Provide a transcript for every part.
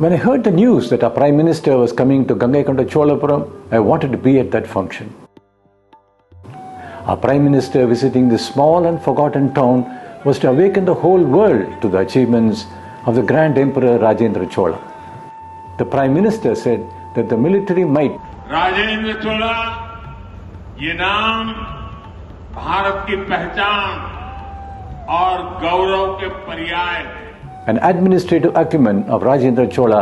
When I heard the news that our Prime Minister was coming to Gangaikonda Cholapuram, I wanted to be at that function. Our Prime Minister visiting this small and forgotten town was to awaken the whole world to the achievements of the Grand Emperor Rajendra Chola. The Prime Minister said that the military might Rajendra चोला ये नाम भारत की पहचान और गौरव के पर्याय and administrative acumen of Rajendra Chola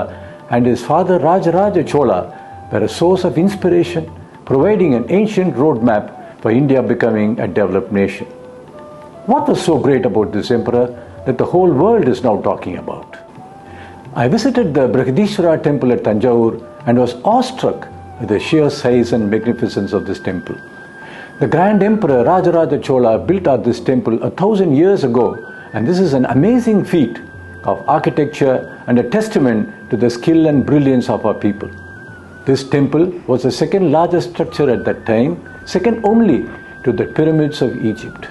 and his father Raja Raja Chola were a source of inspiration, providing an ancient roadmap for India becoming a developed nation. What was so great about this emperor that the whole world is now talking about? I visited the Brihadishwara temple at Tanjavur and was awestruck with the sheer size and magnificence of this temple. The Grand Emperor Raja Raja Chola built out this temple 1,000 years ago, and this is an amazing feat of architecture and a testament to the skill and brilliance of our people. This temple was the second largest structure at that time, second only to the pyramids of Egypt.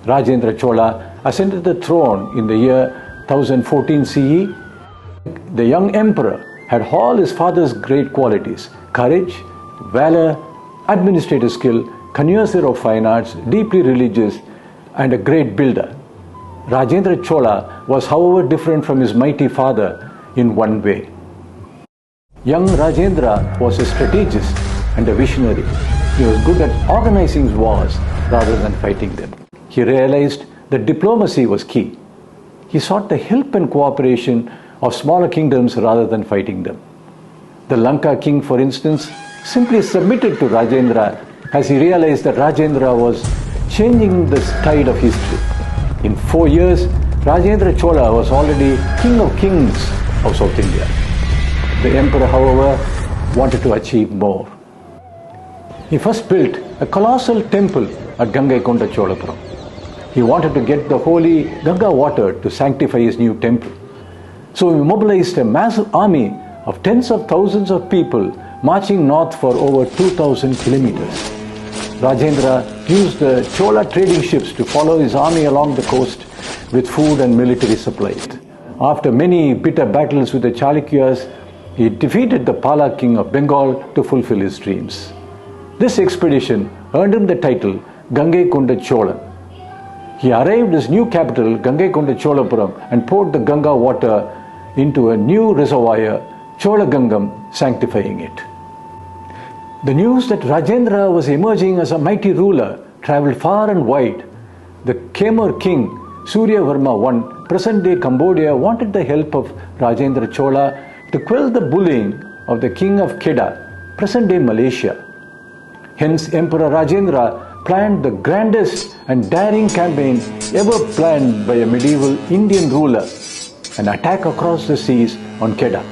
Rajendra Chola ascended the throne in the year 1014 CE. The young emperor had all his father's great qualities: courage, valor, administrative skill, connoisseur of fine arts, deeply religious, and a great builder. Rajendra Chola was, however, different from his mighty father in one way. Young Rajendra was a strategist and a visionary. He was good at organizing wars rather than fighting them. He realized that diplomacy was key. He sought the help and cooperation of smaller kingdoms rather than fighting them. The Lanka king, for instance, simply submitted to Rajendra as he realized that Rajendra was changing the tide of history. In 4 years, Rajendra Chola was already king of kings of South India. The emperor, however, wanted to achieve more. He first built a colossal temple at Gangaikonda Cholapuram. He wanted to get the holy Ganga water to sanctify his new temple. So he mobilized a massive army of tens of thousands of people marching north for over 2,000 kilometers. Rajendra used the Chola trading ships to follow his army along the coast with food and military supplies. After many bitter battles with the Chalukyas, he defeated the Pala king of Bengal to fulfill his dreams. This expedition earned him the title Gangaikonda Chola. He arrived his new capital, Gangaikonda Cholapuram, and poured the Ganga water into a new reservoir, Chola Gangam, sanctifying it. The news that Rajendra was emerging as a mighty ruler travelled far and wide. The Khmer king, Suryavarma I, present-day Cambodia, wanted the help of Rajendra Chola to quell the bullying of the king of Kedah, present-day Malaysia. Hence, Emperor Rajendra planned the grandest and daring campaign ever planned by a medieval Indian ruler, an attack across the seas on Kedah.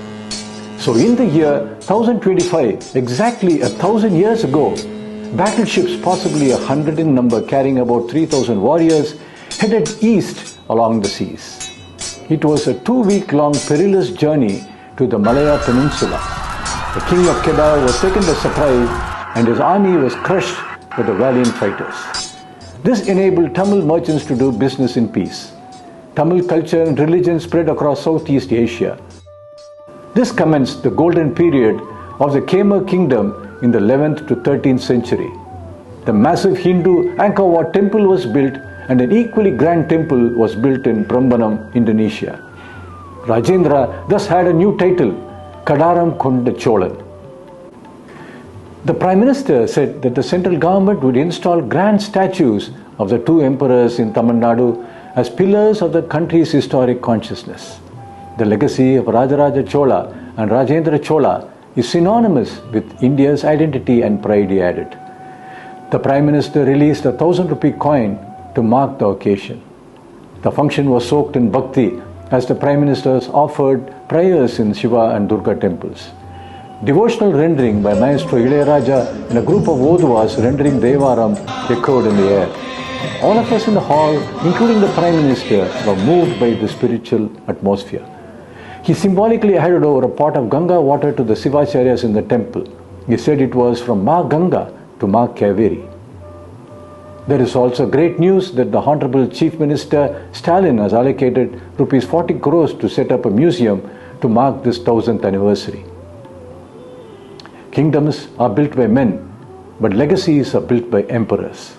So in the year 1025, exactly 1,000 years ago, battleships, possibly 100 in number, carrying about 3,000 warriors, headed east along the seas. It was a 2-week-long perilous journey to the Malaya Peninsula. The king of Kedah was taken by surprise and his army was crushed by the valiant fighters. This enabled Tamil merchants to do business in peace. Tamil culture and religion spread across Southeast Asia. This commenced the golden period of the Khmer kingdom in the 11th to 13th century. The massive Hindu Angkor Wat temple was built, and an equally grand temple was built in Prambanan, Indonesia. Rajendra thus had a new title, Kadaram Konda Cholan. The Prime Minister said that the central government would install grand statues of the two emperors in Tamil Nadu as pillars of the country's historic consciousness. The legacy of Raja Raja Chola and Rajendra Chola is synonymous with India's identity and pride, he added. The Prime Minister released a 1,000 rupee coin to mark the occasion. The function was soaked in bhakti as the Prime Ministers offered prayers in Shiva and Durga temples. Devotional rendering by Maestro Ilayaraja and a group of Oduvas rendering Devaram echoed in the air. All of us in the hall, including the Prime Minister, were moved by the spiritual atmosphere. He symbolically handed over a pot of Ganga water to the Sivacharyas in the temple. He said it was from Ma Ganga to Ma Kaveri. There is also great news that the Honorable Chief Minister Stalin has allocated Rs 40 crores to set up a museum to mark this 1000th anniversary. Kingdoms are built by men, but legacies are built by emperors.